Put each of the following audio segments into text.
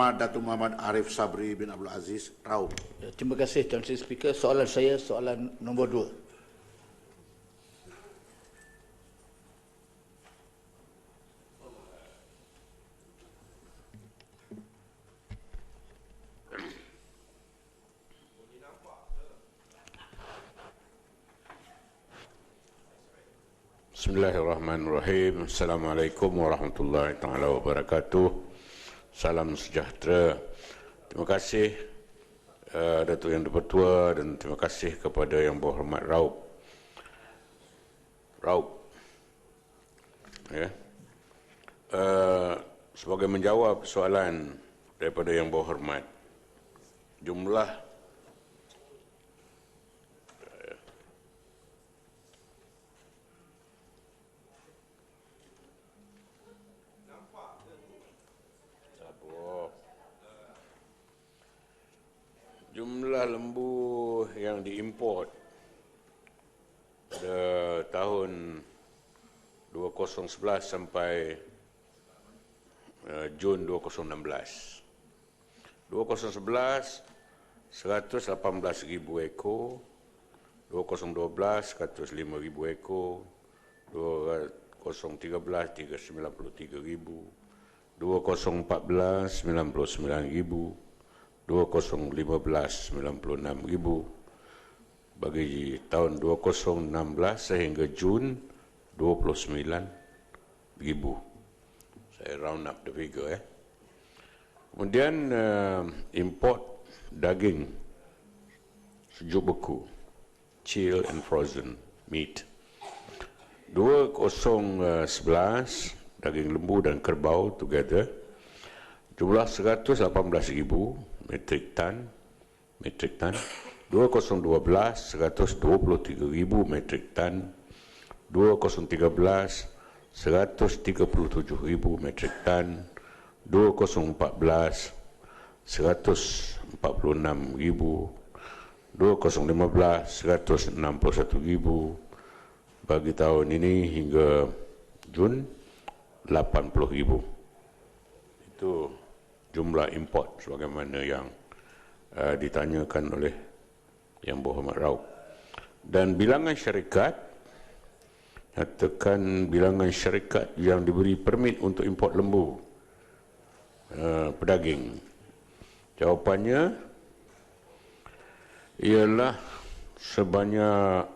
Berhormat Datuk Muhammad Arif Sabri bin Abdul Aziz, Raub. Terima kasih Tuan Sri Speaker. Soalan saya, soalan nombor 2. Bismillahirrahmanirrahim. Assalamualaikum warahmatullahi taala wabarakatuh. Salam sejahtera. Terima kasih Datuk Yang Dipertua dan terima kasih kepada Yang Berhormat Raub. Ya. Sebagai menjawab soalan daripada Yang Berhormat, jumlah lembu yang diimport pada tahun 2011 sampai Jun 2016. 2011 118,000 ekor, 2012 105,000 ekor, 2013 393,000, 2014 99,000, 2015 96,000, bagi tahun 2016 sehingga Jun 29,000. Saya round up the figure. Kemudian import daging sejuk beku, chill and frozen meat. 2011 daging lembu dan kerbau together jumlah 118,000 metrik tan. 2012 123,000 metrik tan. 2013 137,000 metrik tan. 2014 146,000. 2015 161,000. Bagi tahun ini hingga Jun 80,000. Itu jumlah import sebagaimana yang ditanyakan oleh Yang Berhormat Raub. Dan bilangan syarikat, nyatakan bilangan syarikat yang diberi permit untuk import lembu pedaging. Jawapannya ialah sebanyak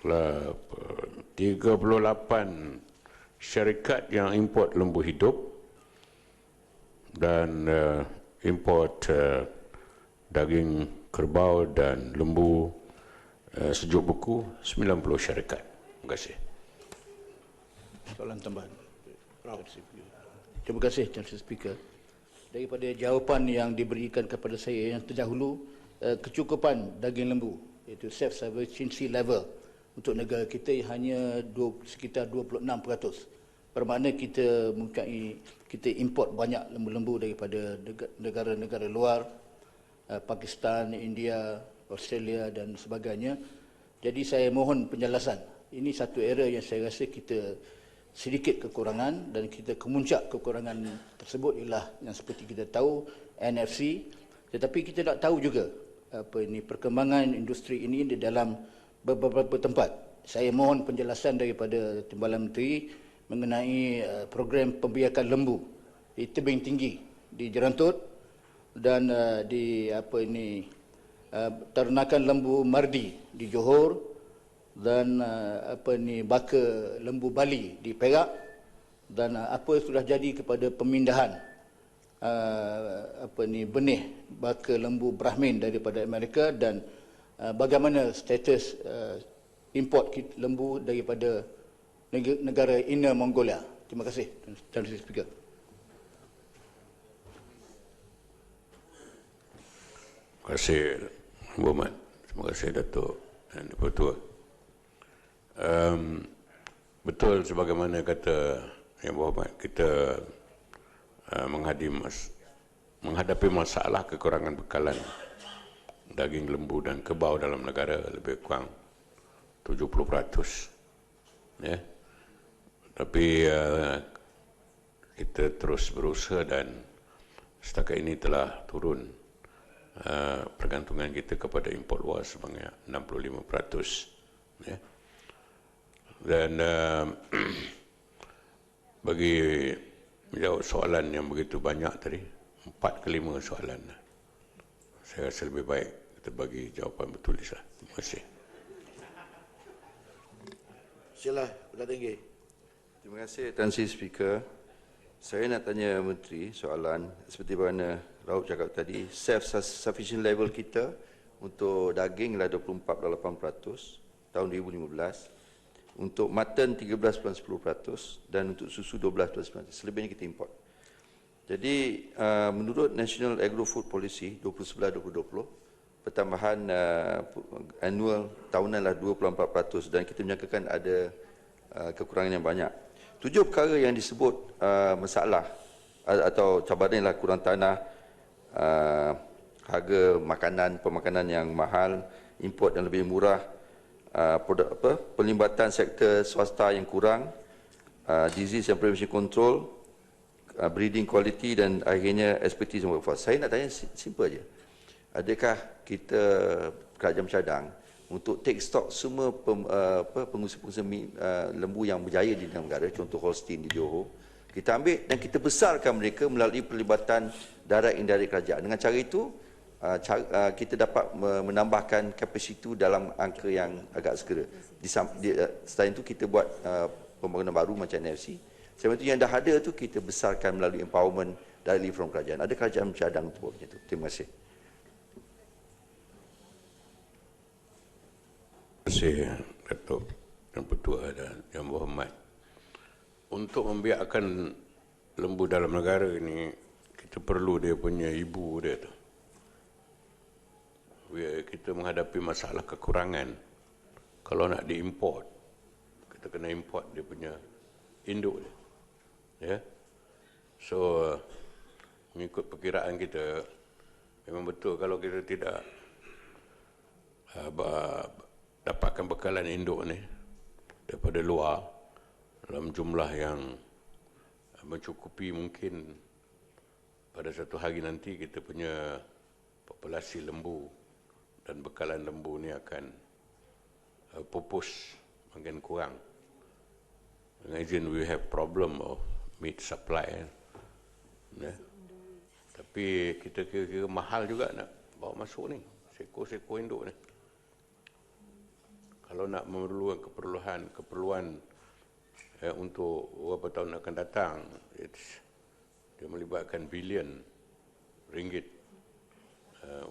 38 syarikat yang import lembu hidup dan import daging kerbau dan lembu sejuk beku 90 syarikat. Terima kasih. Soalan tambahan. Terima kasih Tuan Sri Speaker. Daripada jawapan yang diberikan kepada saya yang terdahulu, kecukupan daging lembu iaitu self-sufficiency level untuk negara kita hanya sekitar 26%. Bermakna kita import banyak lembu-lembu daripada negara-negara luar, Pakistan, India, Australia dan sebagainya. Jadi saya mohon penjelasan. Ini satu area yang saya rasa kita sedikit kekurangan dan kita kemuncak kekurangan tersebut ialah yang seperti kita tahu NFC, tetapi kita nak tahu juga perkembangan industri ini di dalam beberapa tempat. Saya mohon penjelasan daripada Timbalan Menteri mengenai program pembiakan lembu di tebing tinggi di Jerantut dan di ternakan lembu Mardi di Johor dan baka lembu Bali di Perak, dan apa sudah jadi kepada pemindahan benih baka lembu Brahmin daripada Amerika, dan bagaimana status import lembu daripada negara Inner Mongolia. Terima kasih Tuan Sri Speaker. Terima kasih Muhammad. Terima kasih Datuk Yang Dipertua. Betul sebagaimana kata Yang Berhormat, kita menghadapi masalah kekurangan bekalan daging lembu dan kerbau dalam negara lebih kurang 70%. Ya. Tapi kita terus berusaha dan setakat ini telah turun pergantungan kita kepada import luar sebanyak 65%. Ya. Dan bagi menjawab soalan yang begitu banyak tadi, 4 ke 5 soalan, saya rasa lebih baik kita bagi jawapan bertulis lah. Terima kasih. Sila, Perdana Tinggi. Terima kasih Tan Sri Speaker. Saya nak tanya Menteri soalan seperti mana Rauf cakap tadi, self-sufficient level kita untuk daging adalah 24.8% tahun 2015, untuk mutton 13.10% dan untuk susu 12.9%. Selebihnya kita import. Jadi menurut National Agro-Food Policy 2011-2020, pertambahan annual tahunan adalah 2.4% dan kita menyangkakan ada kekurangan yang banyak. 7 perkara yang disebut masalah atau cabaran ialah kurang tanah, harga makanan, pemakanan yang mahal, import yang lebih murah, pelibatan sektor swasta yang kurang, disease and prevention control, breeding quality dan akhirnya expertise workforce. Saya nak tanya simple aja. Adakah kita kerajaan bercadang untuk take stock semua pengusaha-pengusaha lembu yang berjaya di dalam negara, contoh Holstein di Johor, kita ambil dan kita besarkan mereka melalui pelibatan direct indirect kerajaan. Dengan cara itu kita dapat menambahkan kapasiti dalam angka yang agak segera. Selain itu kita buat pembangunan baru macam NFC. Sebab itu yang dah ada tu kita besarkan melalui empowerment directly from kerajaan. Ada kerajaan bercadang untuk buat macam itu. Terima kasih. Terima kasih Datuk Yang Pertua dan Yang Berhormat. Untuk membiarkan lembu dalam negara ini, kita perlu dia punya ibu dia tu. Kita menghadapi masalah kekurangan. Kalau nak diimport, kita kena import dia punya induk dia. Ya. So mengikut perkiraan kita, memang betul kalau kita tidak dapatkan bekalan induk ni daripada luar dalam jumlah yang mencukupi, mungkin pada satu hari nanti kita punya populasi lembu dan bekalan lembu ni akan pupus, makin kurang. Dengan izin, we have problem of meat supply. Ya. Tapi kita kira-kira mahal juga nak bawa masuk ni, seko-seko induk ni. Kalau nak memerlukan keperluan untuk beberapa tahun akan datang, dia melibatkan bilion ringgit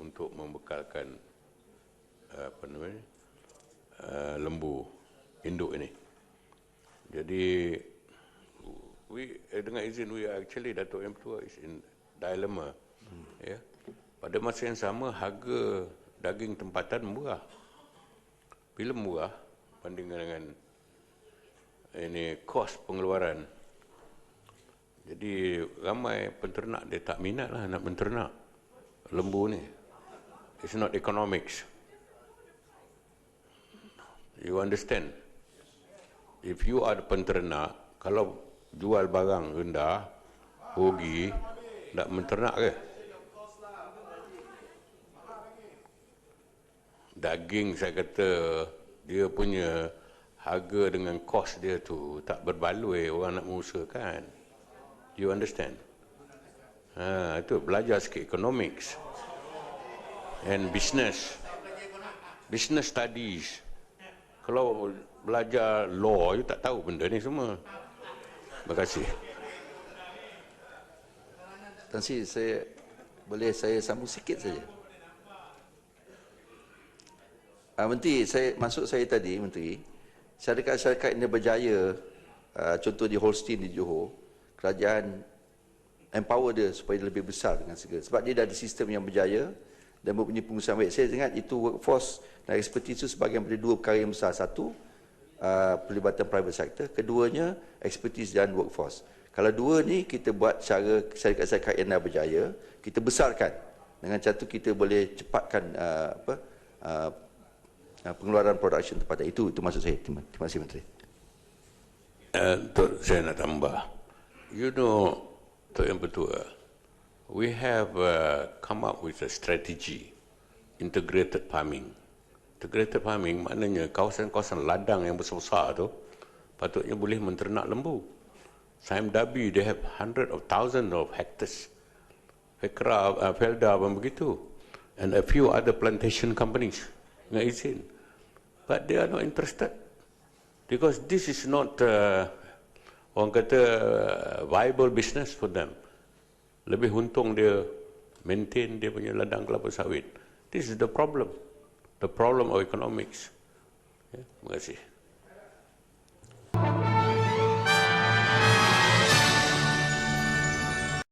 untuk membekalkan lembu induk ini. Jadi dengan izin, we actually, Datuk Yang Pertua is in dilemma. Ya. Pada masa yang sama, harga daging tempatan murah. Bila murah bandingkan dengan ini kos pengeluaran. Jadi ramai penternak dia tak minat lah nak menternak lembu ni. It's not economics. You understand? If you are penternak, kalau jual barang rendah, rugi, nak menternak ke? Daging, saya kata, dia punya harga dengan kos dia tu tak berbaloi orang nak mengusahakan. You understand? Itu belajar sikit economics and business studies. Kalau belajar law, you tak tahu benda ni semua. Terima kasih. Tan Sri, saya sambung sikit saja. Menteri, maksud saya tadi, Menteri, syarikat-syarikat ini berjaya, contoh di Holstein di Johor, kerajaan empower dia supaya dia lebih besar dengan segera. Sebab dia dah ada sistem yang berjaya dan mempunyai pengusaha baik. Saya ingat itu workforce dan expertise itu sebahagian daripada dua perkara yang besar. Satu, pelibatan private sector. Keduanya, expertise dan workforce. Kalau dua ni kita buat cara syarikat-syarikat yang dah berjaya, kita besarkan. Dengan cara itu kita boleh cepatkan pengeluaran production tempatan. Itu maksud saya. Terima kasih Menteri. Saya nak tambah. You know, Tok Yang Pertua, we have come up with a strategy, integrated farming. Integrated farming maknanya kawasan-kawasan ladang yang besar-besar tu patutnya boleh menternak lembu. Sime Darby, they have hundreds of thousands of hectares. Felda pun begitu. And a few other plantation companies dengan izin. But they are not interested. Because this is not, orang kata, viable business for them. Lebih untung dia maintain dia punya ladang kelapa sawit. This is the problem of economics. Terima kasih.